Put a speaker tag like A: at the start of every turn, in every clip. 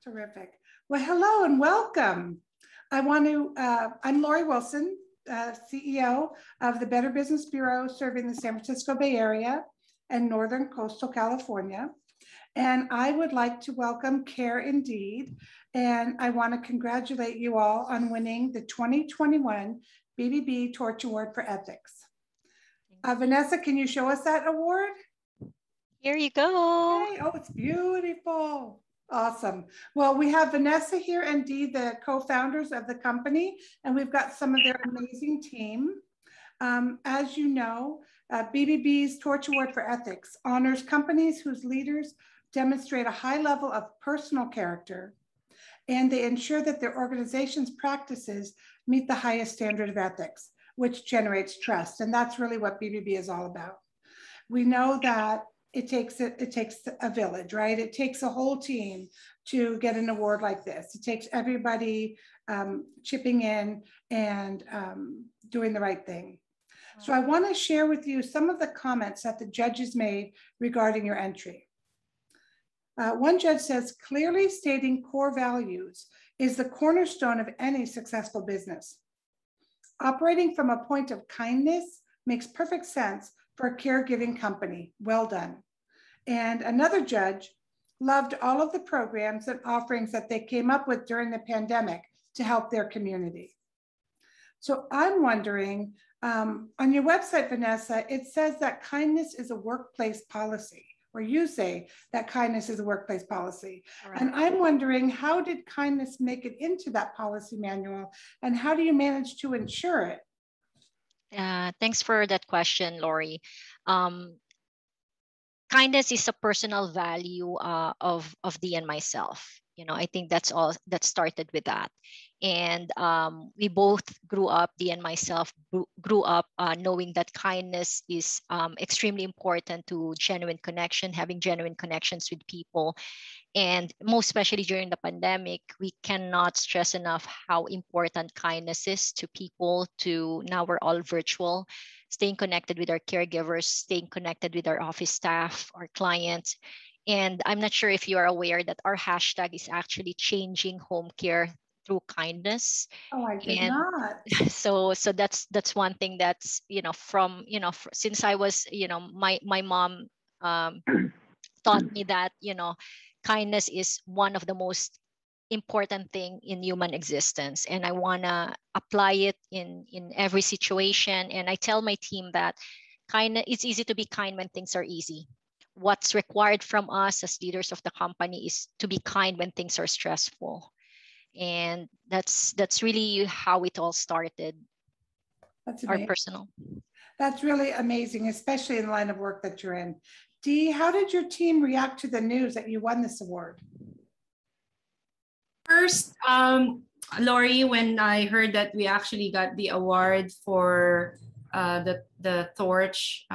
A: Terrific. Well, hello and welcome. I'm Lori Wilson, CEO of the Better Business Bureau, serving the San Francisco Bay Area and Northern Coastal California. And I would like to welcome Care Indeed. And I want to congratulate you all on winning the 2021 BBB Torch Award for Ethics. Vanessa, can you show us that award?
B: Here you go.
A: Okay. Oh, it's beautiful. Awesome. Well, we have Vanessa here and Dee, the co-founders of the company, and we've got some of their amazing team. As you know, BBB's Torch Award for Ethics honors companies whose leaders demonstrate a high level of personal character, and they ensure that their organization's practices meet the highest standard of ethics, which generates trust. And that's really what BBB is all about. We know that it takes a village, right? It takes a whole team to get an award like this. It takes everybody chipping in and doing the right thing. So I want to share with you some of the comments that the judges made regarding your entry. One judge says, clearly stating core values is the cornerstone of any successful business. Operating from a point of kindness makes perfect sense for a caregiving company. Well done. And another judge loved all of the programs and offerings that they came up with during the pandemic to help their community. So I'm wondering, on your website, Vanessa, it says that kindness is a workplace policy, or you say that kindness is a workplace policy. Right. And I'm wondering, how did kindness make it into that policy manual, and how do you manage to ensure it?
B: Thanks for that question, Lori. Kindness is a personal value of Dee and myself. You know, I think that's all that started with that. And we both grew up, Dee and myself grew up knowing that kindness is extremely important to genuine connection, having genuine connections with people. And most especially during the pandemic, we cannot stress enough how important kindness is to people. Now we're all virtual, staying connected with our caregivers, staying connected with our office staff, our clients. And I'm not sure if you are aware that our hashtag is actually changing home care through kindness.
A: Oh, I did not.
B: So that's one thing that's, since I was, my mom taught me that, kindness is one of the most important thing in human existence. And I want to apply it in every situation. And I tell my team that it's easy to be kind when things are easy. What's required from us as leaders of the company is to be kind when things are stressful. And that's really how it all started.
A: That's amazing.
B: Our personal.
A: That's really amazing, especially in the line of work that you're in. Dee, how did your team react to the news that you won this award?
C: First, Lori, when I heard that we actually got the award for the Torch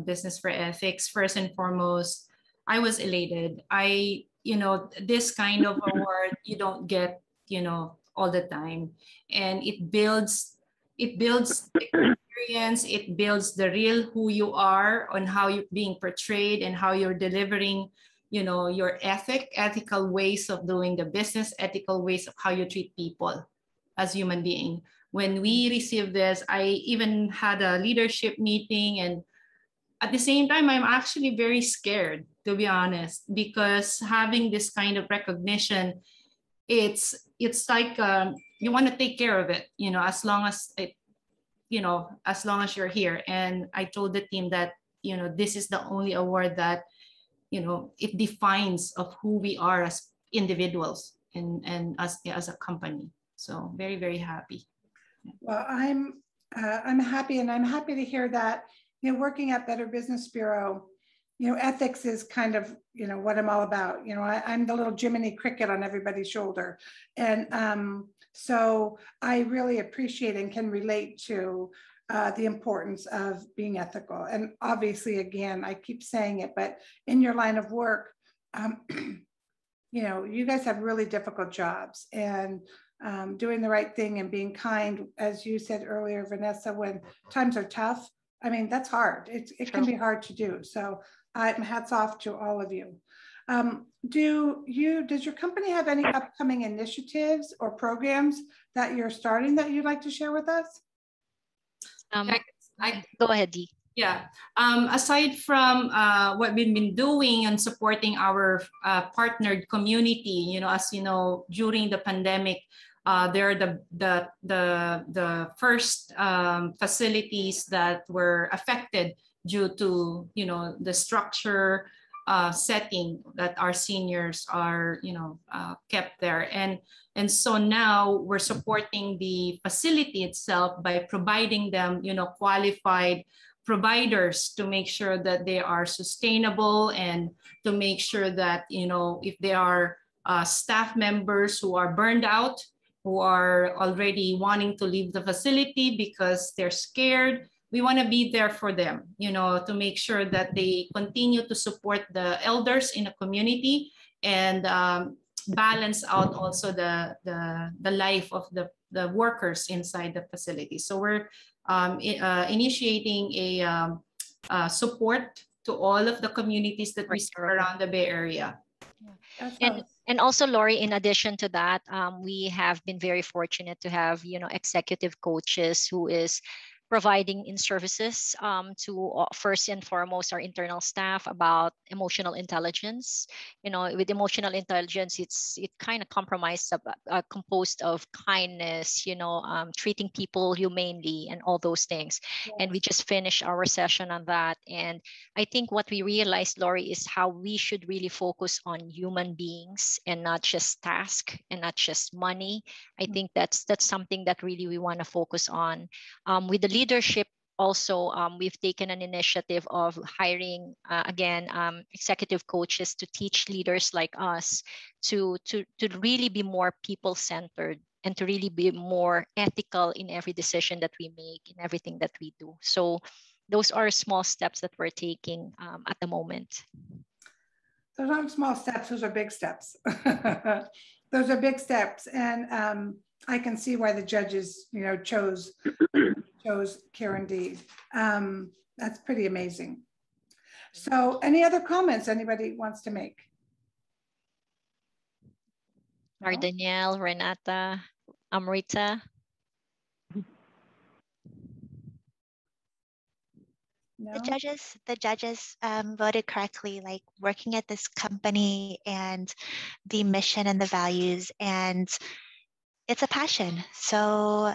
C: Business for Ethics, first and foremost, I was elated. This kind of award you don't get, all the time, and it builds experience. It builds the real who you are and how you're being portrayed and how you're delivering, your ethical ways of doing the business, ethical ways of how you treat people as human being. When we received this, I even had a leadership meeting, and at the same time, I'm actually very scared, to be honest, because having this kind of recognition, it's like you want to take care of it, as long as as long as you're here. And I told the team that, this is the only award that, it defines of who we are as individuals and as a company. So very, very happy.
A: Well, I'm happy, and I'm happy to hear that, working at Better Business Bureau, ethics is kind of, what I'm all about. I'm the little Jiminy Cricket on everybody's shoulder. And so I really appreciate and can relate to the importance of being ethical. And obviously, again, I keep saying it, but in your line of work, you guys have really difficult jobs, and doing the right thing and being kind, as you said earlier, Vanessa, when times are tough, I mean, that's hard. It can be hard to do. So hats off to all of you. Does your company have any upcoming initiatives or programs that you're starting that you'd like to share with us?
B: Go ahead, Dee.
C: Yeah, aside from what we've been doing and supporting our partnered community, you know, as you know, during the pandemic, they're the first facilities that were affected due to, you know, the structure setting that our seniors are, you know, kept there. And so now we're supporting the facility itself by providing them, you know, qualified providers to make sure that they are sustainable, and to make sure that, you know, if there are staff members who are burned out, who are already wanting to leave the facility because they're scared, we want to be there for them, you know, to make sure that they continue to support the elders in the community, and balance out also the life of the workers inside the facility. So we're initiating a support to all of the communities that we serve around the Bay Area.
B: And also, Lori, in addition to that, we have been very fortunate to have, you know, executive coaches who is providing in services to first and foremost our internal staff about emotional intelligence. You know, with emotional intelligence, it kind of composed of kindness, you know, treating people humanely and all those things. Yes. And we just finished our session on that. And I think what we realized, Lori, is how we should really focus on human beings and not just task and not just money. I think that's something that really we want to focus on. With the leadership also, we've taken an initiative of hiring executive coaches to teach leaders like us to really be more people-centered and to really be more ethical in every decision that we make, in everything that we do. So those are small steps that we're taking at the moment.
A: Those aren't small steps, those are big steps. Those are big steps. And I can see why the judges, you know, chose Karen Deed. That's pretty amazing. So any other comments anybody wants to make?
B: Or Danielle, Renata, Amrita.
A: No?
D: The judges voted correctly, like working at this company and the mission and the values, and it's a passion. So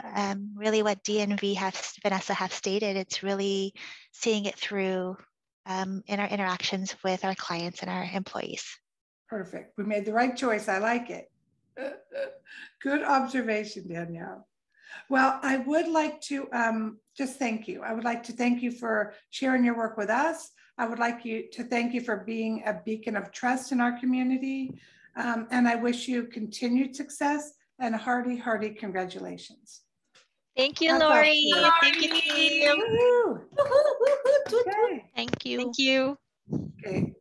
D: really what DNV Vanessa have stated, it's really seeing it through in our interactions with our clients and our employees.
A: Perfect. We made the right choice. I like it. Good observation, Danielle. Well, I would like to just thank you. I would like to thank you for sharing your work with us. I would like to thank you for being a beacon of trust in our community. And I wish you continued success and hearty, hearty congratulations.
B: Thank you, Lori. Thank you, team.
A: Okay.
D: Thank you.
B: Thank you.
A: Okay.